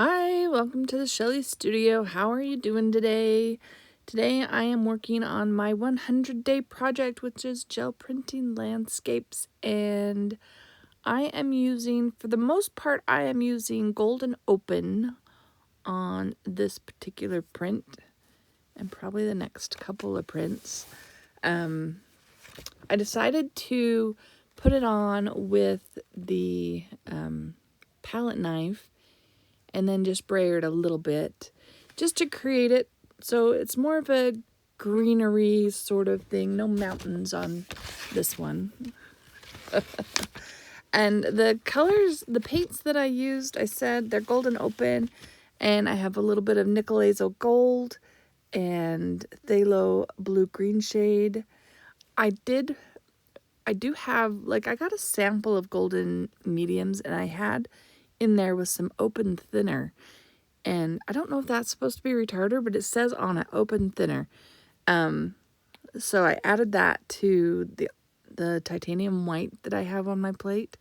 Hi, welcome to the Shelly Studio. How are you doing today? Today I am working on my 100-day project, which is gel printing landscapes, and I am using, for the most part, I am using Golden Open on this particular print and probably the next couple of prints. I decided to put it on with the palette knife and then just spray it a little bit just to create it so it's more of a greenery sort of thing. No mountains on this one. And the colors, the paints that I used, I said they're Golden Open, and I have a little bit of Nickel Azo Gold and Phthalo Blue Green shade. I do have, like, I got a sample of golden mediums, and I had in there with some open thinner. And I don't know if that's supposed to be retarder, but it says on it, open thinner. So I added that to the titanium white that I have on my plate,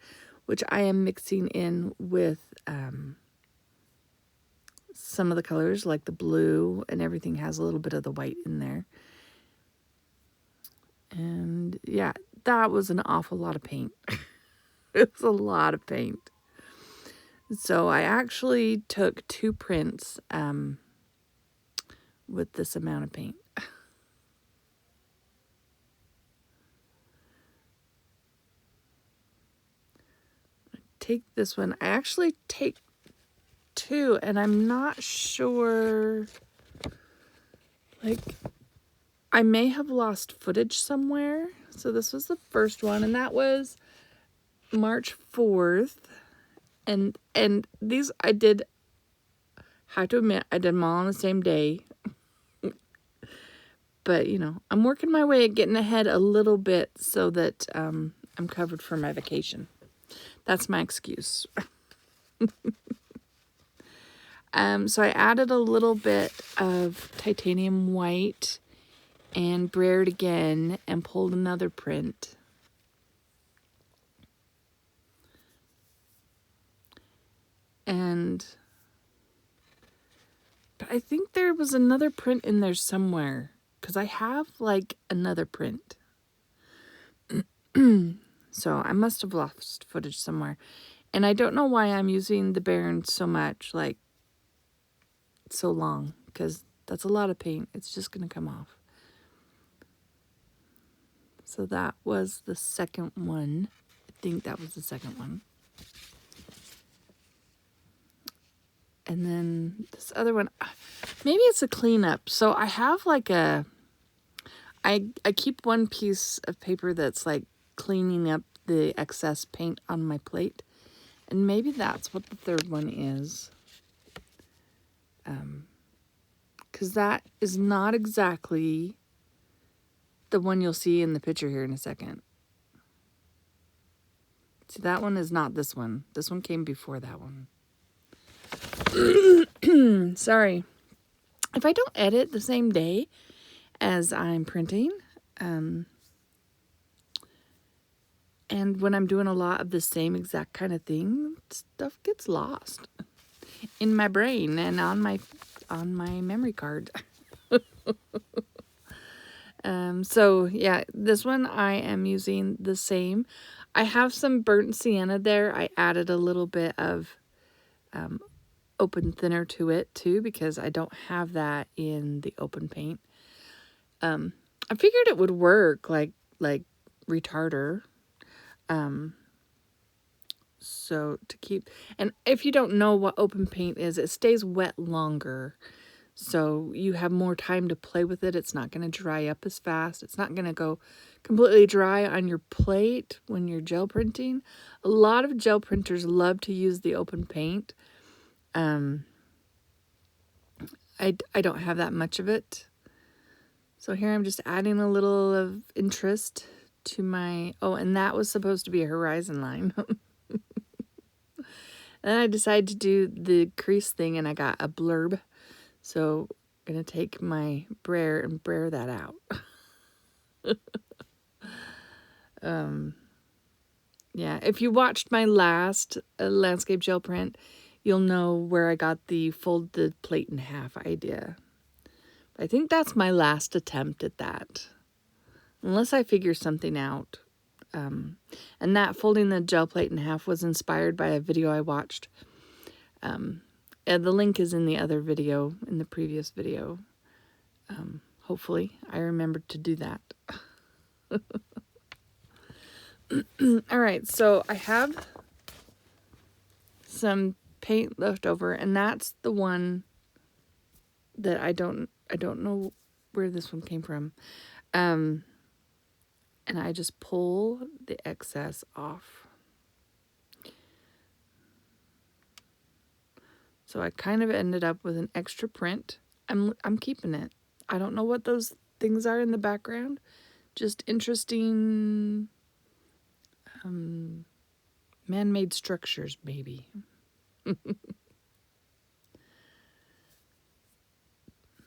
which I am mixing in with some of the colors, like the blue, and everything has a little bit of the white in there. And yeah, that was an awful lot of paint. It was a lot of paint. So I actually took 2 prints with this amount of paint. Take this one. I actually take 2, and I'm not sure, like, I may have lost footage somewhere. So this was the first one, and that was March 4th. And these I did have to admit I did them all on the same day. But, you know, I'm working my way at getting ahead a little bit so that I'm covered for my vacation. That's my excuse. So I added a little bit of titanium white and brayered again and pulled another print. But I think there was another print in there somewhere, because I have like another print. So I must have lost footage somewhere. And I don't know why I'm using the Baron so much, like so long, because that's a lot of paint. It's just going to come off. So that was the second one. I think that was the second one. And then this other one, maybe it's a cleanup. So I have like I keep one piece of paper that's like cleaning up the excess paint on my plate. And maybe that's what the third one is. Because that is not exactly the one you'll see in the picture here in a second. See, that one is not this one. This one came before that one. Sorry. If I don't edit the same day as I'm printing, and when I'm doing a lot of the same exact kind of thing, stuff gets lost in my brain and on my memory card. So yeah, this one I am using the same. I have some burnt sienna there. I added a little bit of open thinner to it too, because I don't have that in the open paint. I figured it would work like retarder. So to keep, and if you don't know what open paint is, it stays wet longer. So you have more time to play with it. It's not going to dry up as fast. It's not going to go completely dry on your plate when you're gel printing. A lot of gel printers love to use the open paint. I don't have that much of it. So here I'm just adding a little of interest to my, oh, and that was supposed to be a horizon line. Then I decided to do the crease thing, and I got a blurb. So I'm going to take my brayer and brayer that out. Yeah, if you watched my last landscape gel print, you'll know where I got the fold the plate in half idea. I think that's my last attempt at that, unless I figure something out. And that folding the gel plate in half was inspired by a video I watched. And the link is in the other video, in the previous video. Hopefully I remembered to do that. All right, so I have some paint left over, and that's the one that I don't know where this one came from. And I just pull the excess off. So I kind of ended up with an extra print. I'm keeping it. I don't know what those things are in the background. Just interesting man-made structures, maybe.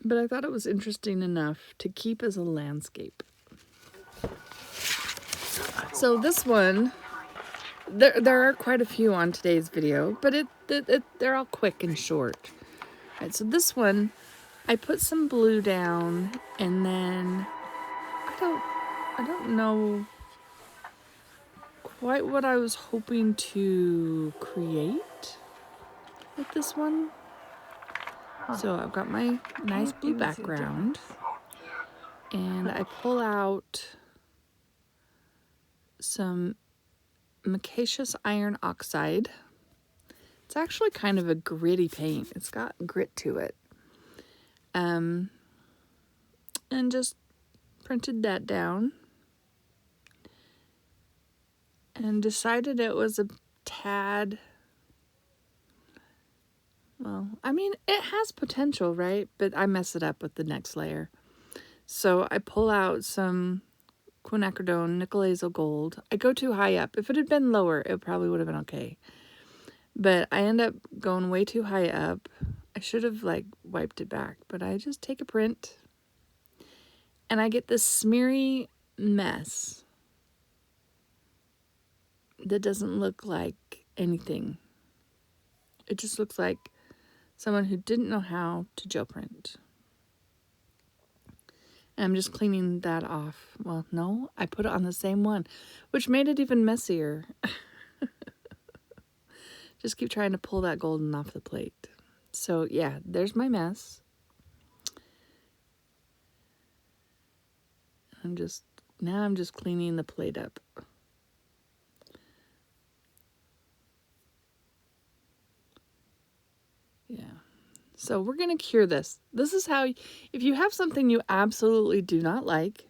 But I thought it was interesting enough to keep as a landscape. So this one, there are quite a few on today's video, but they're all quick and short. All right, so this one, I put some blue down, and then I don't know quite what I was hoping to create with this one. So I've got my nice blue background, and I pull out some Micaceous Iron Oxide. It's actually kind of a gritty paint. It's got grit to it. And just printed that down. And decided it was a tad... Well, I mean, it has potential, right? But I mess it up with the next layer. So I pull out some quinacridone nickel azo gold. I go too high up. If it had been lower, it probably would have been okay. But I end up going way too high up. I should have, like, wiped it back. But I just take a print. And I get this smeary mess that doesn't look like anything. It just looks like someone who didn't know how to gel print. And I'm just cleaning that off. Well, no, I put it on the same one, which made it even messier. Just keep trying to pull that golden off the plate. So yeah, there's my mess. I'm just cleaning the plate up. Yeah. So we're going to cure this. This is how, if you have something you absolutely do not like,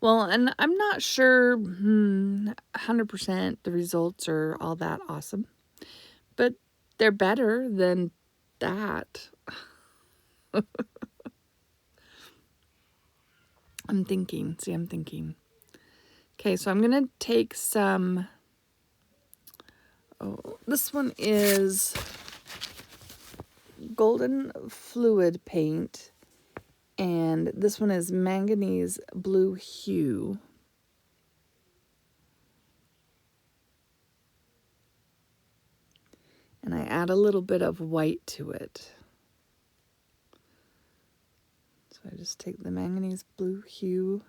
well, and I'm not sure 100% the results are all that awesome, but they're better than that. I'm thinking. Okay, so I'm going to take some, this one is Golden Fluid paint, and this one is Manganese Blue Hue. And I add a little bit of white to it. So I just take the Manganese Blue Hue.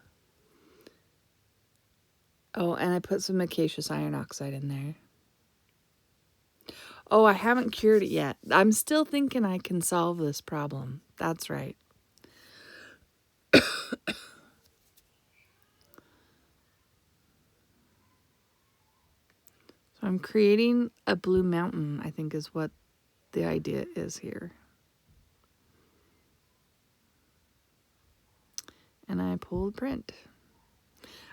Oh, and I put some Micaceous Iron Oxide in there. Oh, I haven't cured it yet. I'm still thinking I can solve this problem. That's right. So I'm creating a blue mountain, I think is what the idea is here. And I pull the print.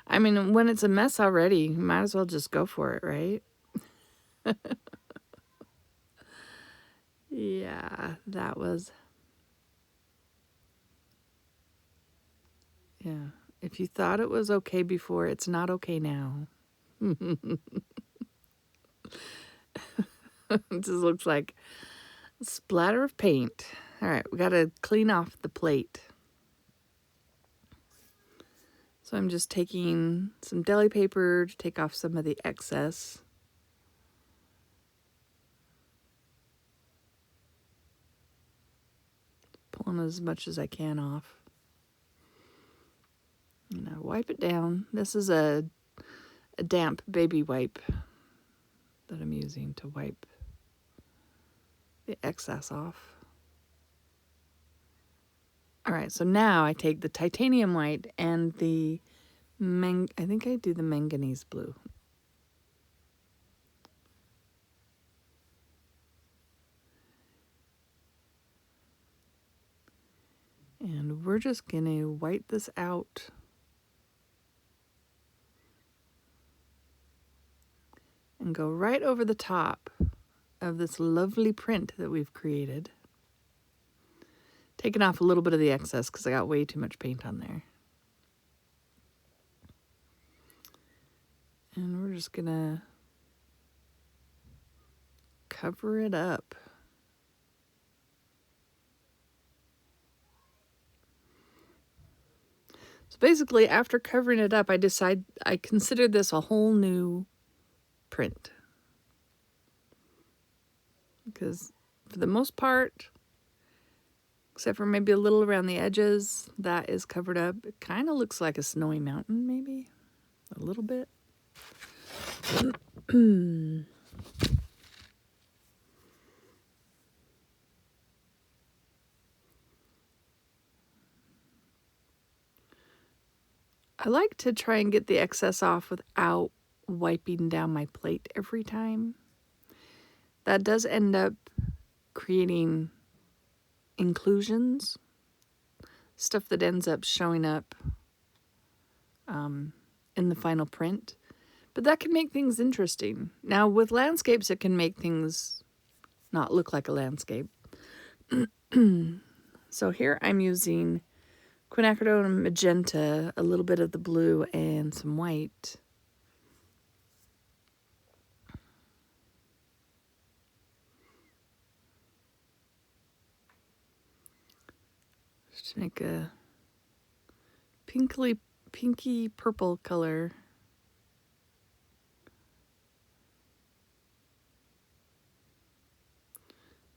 I mean, when it's a mess already, you might as well just go for it, right? Yeah, that was... Yeah, if you thought it was okay before, it's not okay now. It just looks like a splatter of paint. All right, we got to clean off the plate. So I'm just taking some deli paper to take off some of the excess. Pulling as much as I can off. And I wipe it down. This is a damp baby wipe that I'm using to wipe the excess off. All right, so now I take the titanium white and the I think I do the manganese blue. And we're just gonna white this out. And go right over the top of this lovely print that we've created. Taking off a little bit of the excess because I got way too much paint on there. And we're just gonna cover it up. So basically, after covering it up, I considered this a whole new print. Because for the most part, except for maybe a little around the edges, that is covered up. It kind of looks like a snowy mountain, maybe. A little bit. I like to try and get the excess off without wiping down my plate every time. That does end up creating inclusions, stuff that ends up showing up in the final print. But that can make things interesting. Now, with landscapes, it can make things not look like a landscape. So here I'm using quinacridone magenta, a little bit of the blue, and some white. Just to make a pinky purple color.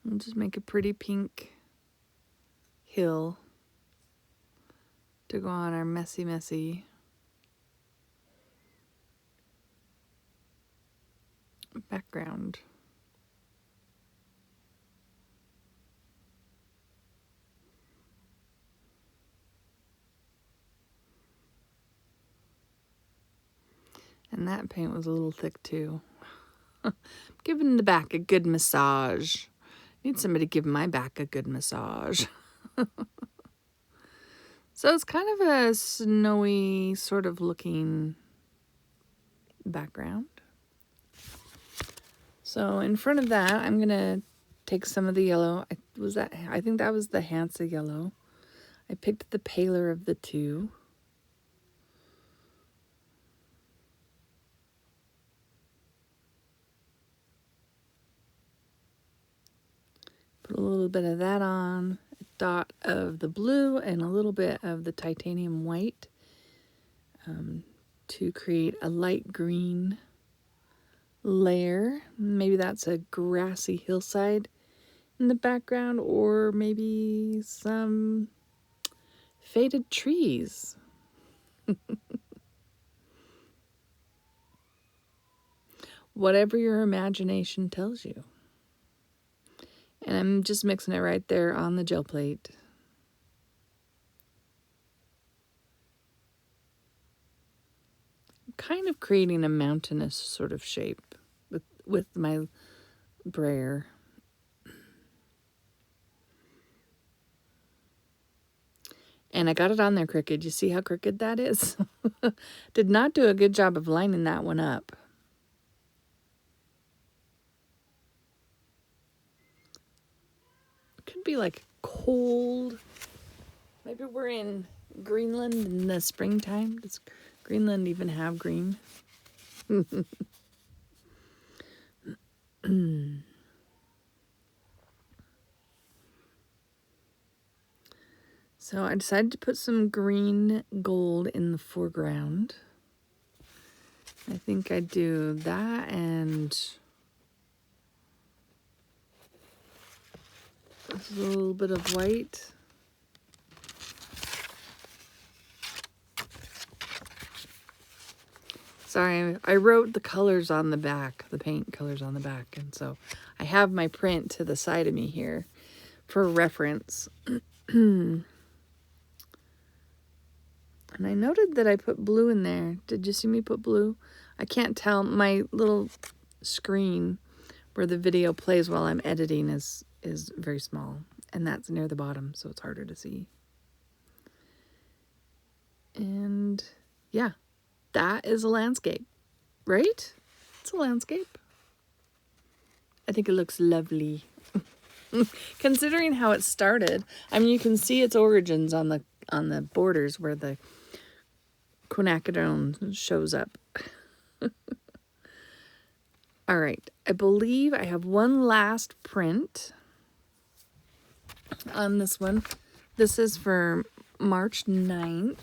We'll just make a pretty pink hill to go on our messy background. And that paint was a little thick too. Giving the back a good massage. Need somebody to give my back a good massage. So it's kind of a snowy sort of looking background. So in front of that, I'm going to take some of the yellow. I think that was the Hansa yellow. I picked the paler of the two. Put a little bit of that on, a dot of the blue and a little bit of the titanium white to create a light green layer. Maybe that's a grassy hillside in the background, or maybe some faded trees. Whatever your imagination tells you. And I'm just mixing it right there on the gel plate. I'm kind of creating a mountainous sort of shape with my brayer. And I got it on there crooked. You see how crooked that is? Did not do a good job of lining that one up. Could be like cold. Maybe we're in Greenland in the springtime. Does Greenland even have green? So I decided to put some green gold in the foreground. I think I do that and a little bit of white. Sorry, I wrote the colors on the back, the paint colors on the back, and so I have my print to the side of me here for reference. And I noted that I put blue in there. Did you see me put blue? I can't tell. My little screen where the video plays while I'm editing is very small, and that's near the bottom, so it's harder to see. And yeah, that is a landscape, right? It's a landscape. I think it looks lovely. Considering how it started, I mean, you can see its origins on the borders where the quinacridone shows up. All right, I believe I have one last print on this one. This is for March 9th.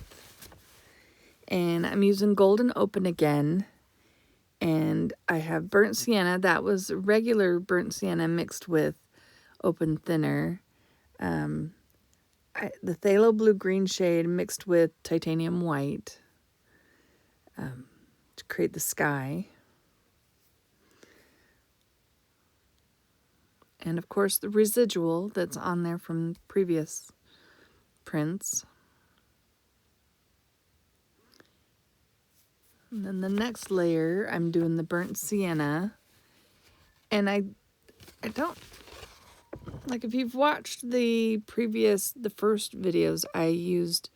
And I'm using Golden Open again. And I have burnt sienna. That was regular burnt sienna mixed with open thinner. The phthalo blue green shade mixed with titanium white to create the sky. And of course the residual that's on there from previous prints. And then the next layer, I'm doing the burnt sienna. And I don't, like if you've watched the first videos, I used,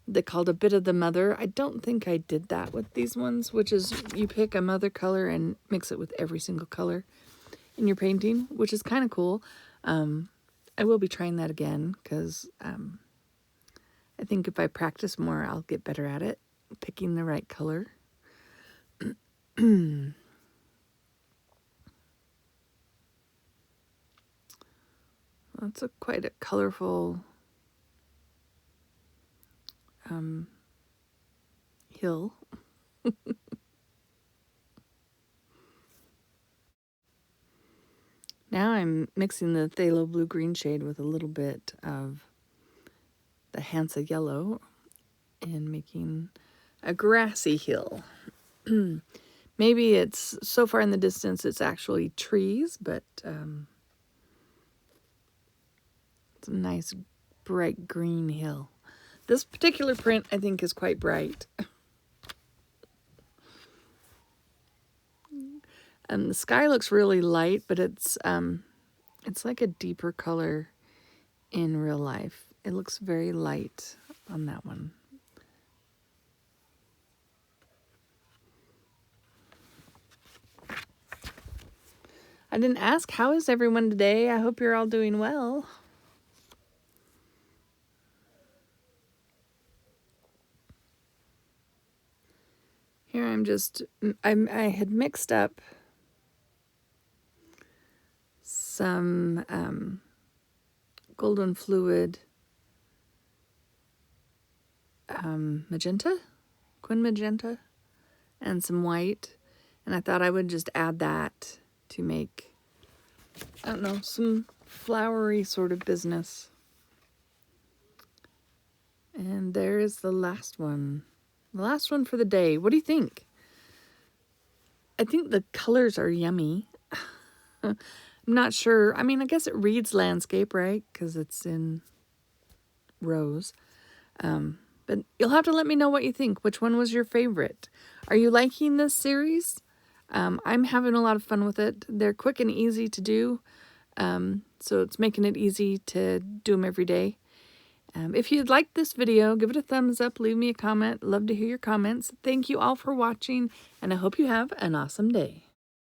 they called a bit of the mother. I don't think I did that with these ones, which is you pick a mother color and mix it with every single color in your painting, which is kind of cool. I will be trying that again because I think if I practice more, I'll get better at it, picking the right color. That's quite a colorful hill. Now I'm mixing the phthalo blue green shade with a little bit of the Hansa yellow and making a grassy hill. Maybe it's so far in the distance it's actually trees, but it's a nice bright green hill. This particular print I think is quite bright. And the sky looks really light, but it's like a deeper color in real life. It looks very light on that one. I didn't ask, how is everyone today? I hope you're all doing well. Here I had mixed up some golden fluid magenta, quin magenta, and some white. And I thought I would just add that to make, I don't know, some flowery sort of business. And there is the last one. The last one for the day. What do you think? I think the colors are yummy. I'm not sure. I mean, I guess it reads landscape, right? Because it's in rose. But you'll have to let me know what you think. Which one was your favorite? Are you liking this series? I'm having a lot of fun with it. They're quick and easy to do. So it's making it easy to do them every day. If you'd like this video, give it a thumbs up, leave me a comment. Love to hear your comments. Thank you all for watching, and I hope you have an awesome day.